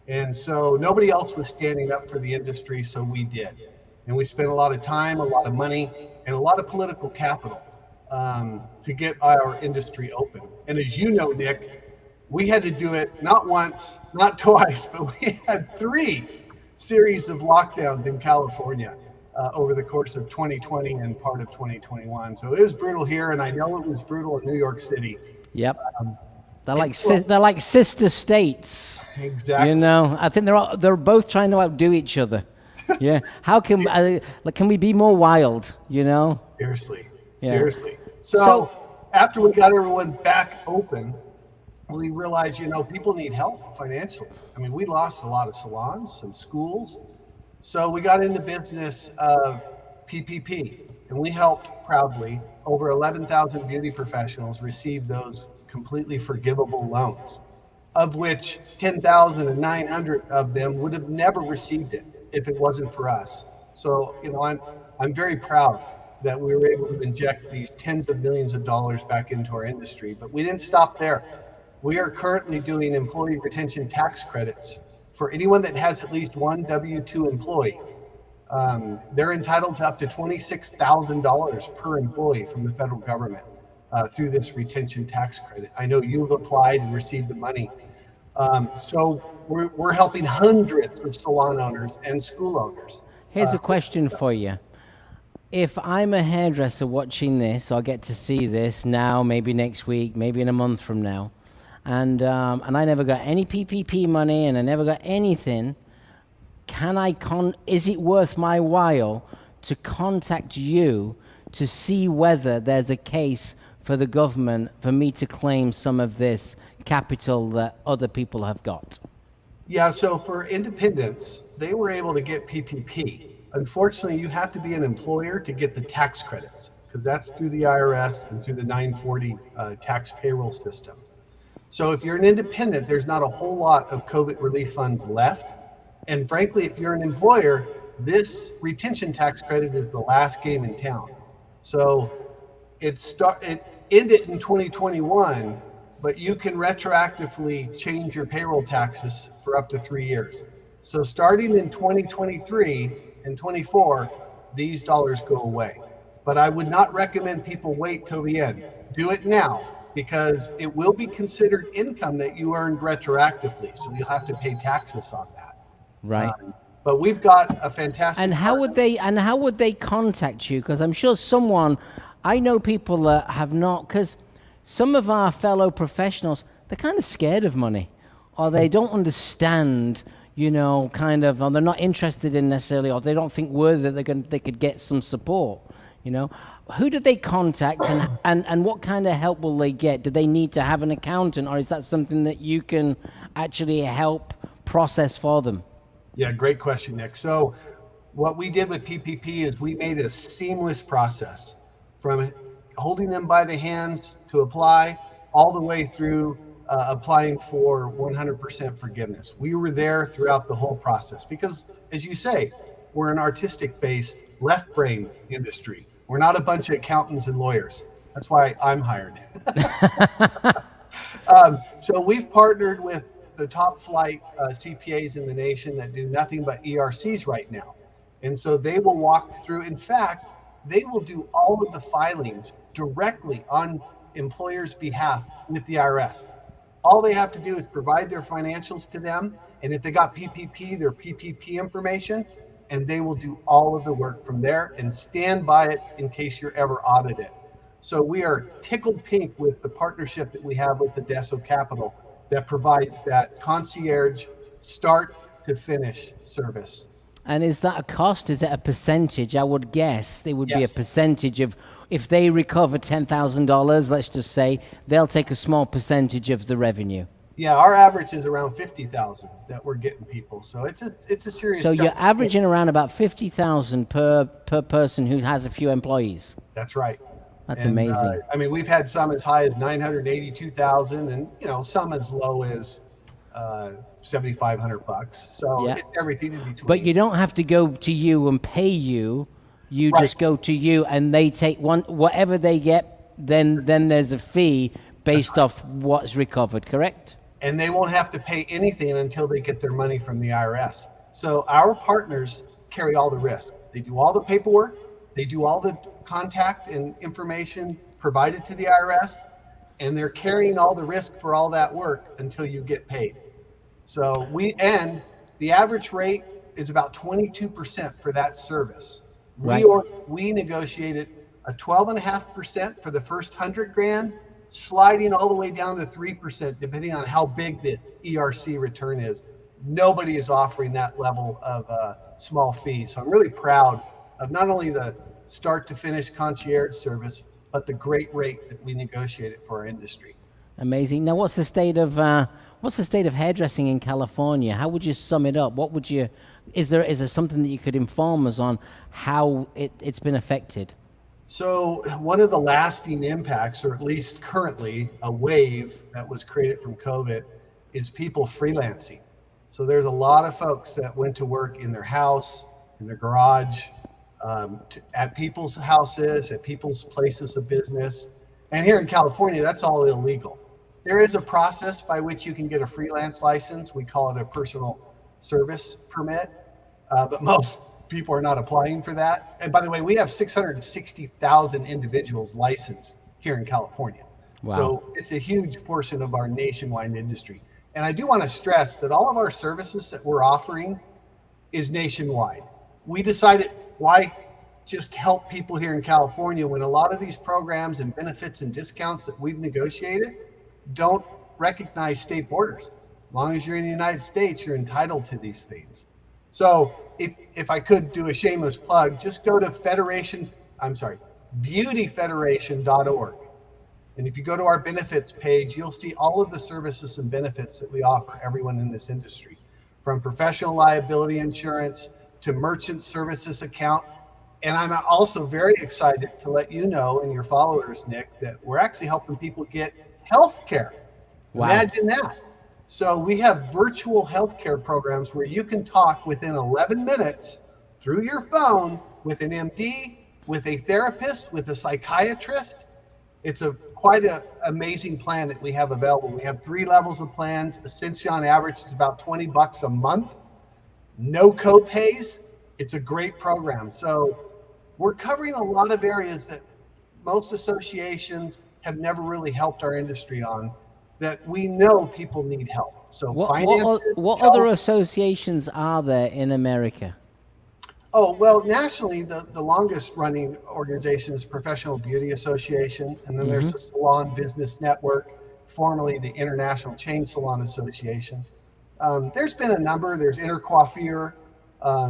And so nobody else was standing up for the industry, so we did. And we spent a lot of time, a lot of money, and a lot of political capital to get our industry open. And as you know, Nick, we had to do it not once, not twice, but we had 3 series of lockdowns in California over the course of 2020 and part of 2021. So it was brutal here, and I know it was brutal in New York City. Yep. They're like sister states. Exactly. You know, I think they're both trying to outdo each other. Yeah. How can can we be more wild? You know. Seriously. Yeah. Seriously. So after we got everyone back open, we realized, people need help financially. I mean, we lost a lot of salons, some schools. So we got in the business of PPP, and we helped proudly over 11,000 beauty professionals receive those completely forgivable loans, of which 10,900 of them would have never received it if it wasn't for us. So, I'm very proud that we were able to inject these tens of millions of dollars back into our industry, but we didn't stop there. We are currently doing employee retention tax credits for anyone that has at least one W-2 employee. They're entitled to up to $26,000 per employee from the federal government through this retention tax credit. I know you've applied and received the money. So we're helping hundreds of salon owners and school owners. Here's a question for you. If I'm a hairdresser watching this, or I get to see this now, maybe next week, maybe in a month from now, and I never got any PPP money and I never got anything, is it worth my while to contact you to see whether there's a case for the government for me to claim some of this capital that other people have got? Yeah, so for independents, they were able to get PPP. Unfortunately, you have to be an employer to get the tax credits because that's through the IRS and through the 940 tax payroll system. So if you're an independent, there's not a whole lot of COVID relief funds left. And frankly, if you're an employer, this retention tax credit is the last game in town. So it ended in 2021, but you can retroactively change your payroll taxes for up to 3 years. So starting in 2023 and 24, these dollars go away. But I would not recommend people wait till the end. Do it now, because it will be considered income that you earned retroactively. So you'll have to pay taxes on that. Right. But we've got a fantastic. And how would they contact you? Because I'm sure I know people that have not, because some of our fellow professionals, they're kind of scared of money, or they don't understand, or they're not interested in necessarily, or they don't think worthy that they could get some support, Who do they contact and what kind of help will they get? Do they need to have an accountant, or is that something that you can actually help process for them? Yeah, great question, Nick. So what we did with PPP is we made it a seamless process from holding them by the hands to apply all the way through applying for 100% forgiveness. We were there throughout the whole process because, as you say, we're an artistic based left brain industry. We're not a bunch of accountants and lawyers. That's why I'm hired. So we've partnered with the top flight CPAs in the nation that do nothing but ERCs right now. And so they will walk through, in fact, they will do all of the filings directly on employers' behalf with the IRS. All they have to do is provide their financials to them. And if they got PPP, their PPP information, and they will do all of the work from there and stand by it in case you're ever audited. So we are tickled pink with the partnership that we have with Adesso Capital that provides that concierge start to finish service. And is that a cost? Is it a percentage? I would guess it would be a Yes. percentage of, if they recover $10,000, let's just say, they'll take a small percentage of the revenue. Yeah, our average is around 50,000 that we're getting people. So it's a serious. So you're jump. averaging around about 50,000 per person who has a few employees. That's right. That's And, amazing. I mean, we've had some as high as 982,000, and some as low as $7,500. So Yeah. it's everything in between. But you don't have to go to you and pay you. You Right. just go to you and they take whatever they get, then there's a fee based off what's recovered, correct? And they won't have to pay anything until they get their money from the IRS. So our partners carry all the risk. They do all the paperwork, they do all the contact and information provided to the IRS, and they're carrying all the risk for all that work until you get paid. So the average rate is about 22% for that service. Right. We negotiated a 12.5% for the first 100 grand, sliding all the way down to 3%, depending on how big the ERC return is. Nobody is offering that level of small fees. So I'm really proud of not only the start to finish concierge service, but the great rate that we negotiated for our industry. Amazing. Now, what's the state of hairdressing in California? How would you sum it up? Is there something that you could inform us on how it's been affected? So one of the lasting impacts, or at least currently a wave that was created from COVID, is people freelancing. So there's a lot of folks that went to work in their house, in their garage, at people's houses, at people's places of business. And here in California, that's all illegal. There is a process by which you can get a freelance license. We call it a personal service permit, but most people are not applying for that. And by the way, we have 660,000 individuals licensed here in California. Wow. So it's a huge portion of our nationwide industry. And I do want to stress that all of our services that we're offering is nationwide. We decided, why just help people here in California when a lot of these programs and benefits and discounts that we've negotiated don't recognize state borders. As long as you're in the United States, you're entitled to these things. So if I could do a shameless plug, just go to beautyfederation.org. And if you go to our benefits page, you'll see all of the services and benefits that we offer everyone in this industry, from professional liability insurance to merchant services account. And I'm also very excited to let you know and your followers, Nick, that we're actually helping people get health care. Wow. Imagine that. So we have virtual healthcare programs where you can talk within 11 minutes through your phone with an MD, with a therapist, with a psychiatrist. It's quite an amazing plan that we have available. We have 3 levels of plans. Essentially, on average, it's about $20 a month. No co-pays. It's a great program. So we're covering a lot of areas that most associations have never really helped our industry on, that we know people need help. So What other associations are there in America? Oh, well, nationally, the longest running organization is Professional Beauty Association. And then there's the Salon Business Network, formerly the International Chain Salon Association. There's been a number. There's Intercoiffure,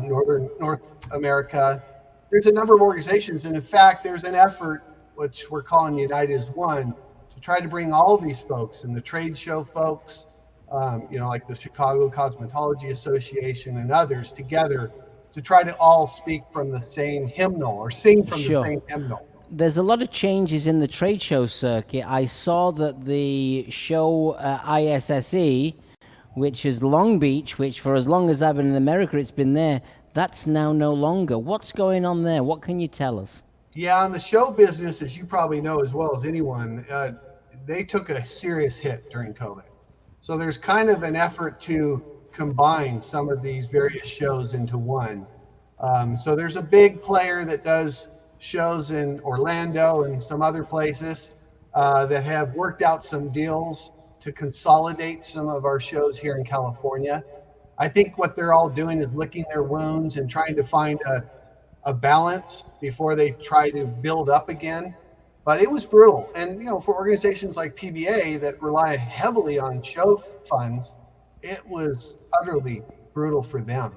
North America. There's a number of organizations. And in fact, there's an effort, which we're calling United as One, to try to bring all of these folks and the trade show folks, like the Chicago Cosmetology Association and others together to try to all speak from the same hymnal or sing from Sure. the same hymnal. There's a lot of changes in the trade show circuit. I saw that the show ISSE, which is Long Beach, which for as long as I've been in America, it's been there. That's now no longer. What's going on there? What can you tell us? Yeah, in the show business, as you probably know as well as anyone, they took a serious hit during COVID. So there's kind of an effort to combine some of these various shows into one. So there's a big player that does shows in Orlando and some other places that have worked out some deals to consolidate some of our shows here in California. I think what they're all doing is licking their wounds and trying to find a balance before they try to build up again. But it was brutal. And, for organizations like PBA that rely heavily on show funds, it was utterly brutal for them.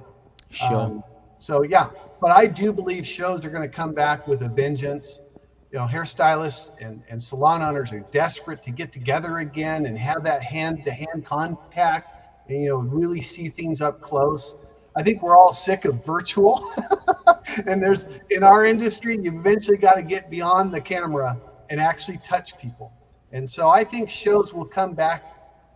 Sure. So, yeah, but I do believe shows are going to come back with a vengeance. Hairstylists and salon owners are desperate to get together again and have that hand-to-hand contact and, really see things up close. I think we're all sick of virtual. And in our industry, you've eventually got to get beyond the camera and actually touch people. And so I think shows will come back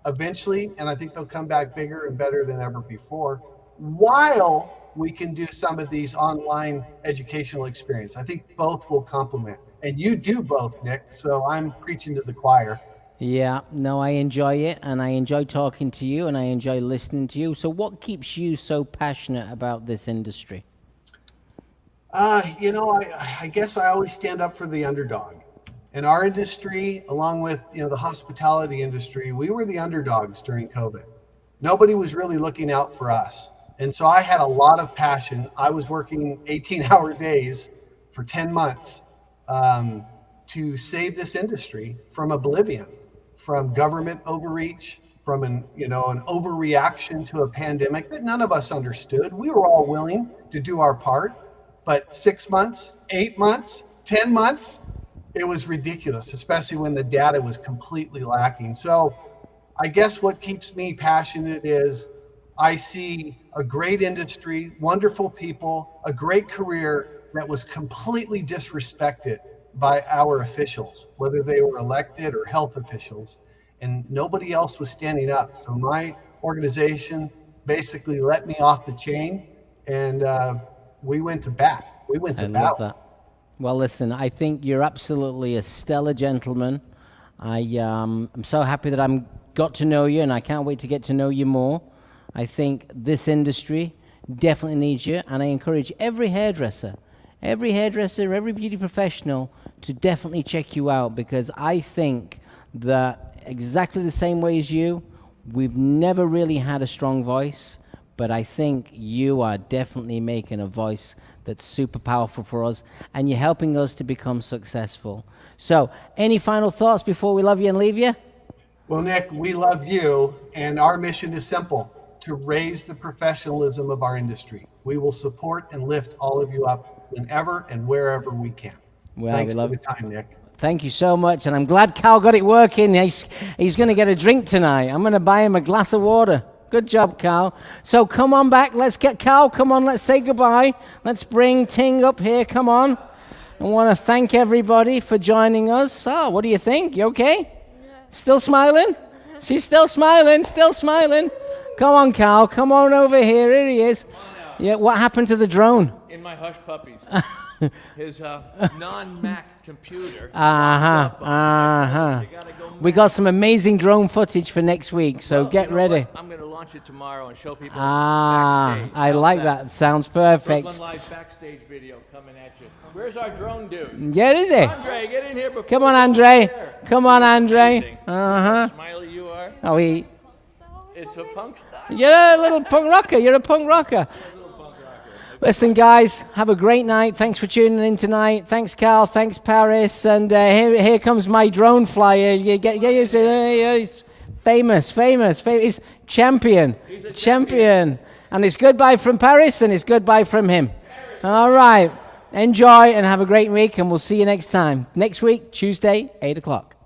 eventually, and I think they'll come back bigger and better than ever before, while we can do some of these online educational experience. I think both will complement. And you do both, Nick, so I'm preaching to the choir. Yeah, no, I enjoy it, and I enjoy talking to you, and I enjoy listening to you. So what keeps you so passionate about this industry? I guess I always stand up for the underdog. In our industry, along with, the hospitality industry, we were the underdogs during COVID. Nobody was really looking out for us. And so I had a lot of passion. I was working 18-hour days for 10 months to save this industry from oblivion, from government overreach, from an overreaction to a pandemic that none of us understood. We were all willing to do our part, but 6 months, 8 months, 10 months, it was ridiculous, especially when the data was completely lacking. So I guess what keeps me passionate is I see a great industry, wonderful people, a great career that was completely disrespected by our officials, whether they were elected or health officials, and nobody else was standing up. So my organization basically let me off the chain, and we went to bat. We went to I battle. love that. Well, listen, I think you're absolutely a stellar gentleman. I'm so happy that I'm got to know you, and I can't wait to get to know you more. I think this industry definitely needs you, and I encourage every hairdresser, every beauty professional to definitely check you out, because I think that exactly the same way as you, we've never really had a strong voice, but I think you are definitely making a voice that's super powerful for us, and you're helping us to become successful. So, any final thoughts before we love you and leave you? Well, Nick, we love you, and our mission is simple: to raise the professionalism of our industry. We will support and lift all of you up whenever and wherever we can. Well, Thanks we for love the time, Nick. Thank you so much, and I'm glad Cal got it working. He's going to get a drink tonight. I'm going to buy him a glass of water. Good job, Cal. So come on back. Let's get Cal. Come on, let's say goodbye. Let's bring Ting up here. Come on. I want to thank everybody for joining us. Oh, what do you think? You okay? Yeah. Still smiling? She's still smiling, still smiling. Come on, Cal. Come on over here. Here he is. Yeah, what happened to the drone? In my hush puppies. His non-Mac computer. We got some amazing drone footage for next week, so Well, get you know ready. what? I'm going to launch it tomorrow and show people backstage. I How's like that. Sounds perfect. Brooklyn Live backstage video coming at you. Where's our drone dude? Yeah, is it? Andre, get in here before. Come on, we go Andre. there. Come on, Andre. Amazing. Uh-huh. Smiley you are. Oh, It's a punk style. you're a little punk rocker. You're a punk rocker. Listen, guys, have a great night. Thanks for tuning in tonight. Thanks, Carl. Thanks, Paris. And here comes my drone flyer. You get used to it. He's famous. He's champion. He's a champion. And it's goodbye from Paris, and it's goodbye from him. All right. Enjoy and have a great week, and we'll see you next time. Next week, Tuesday, 8 o'clock.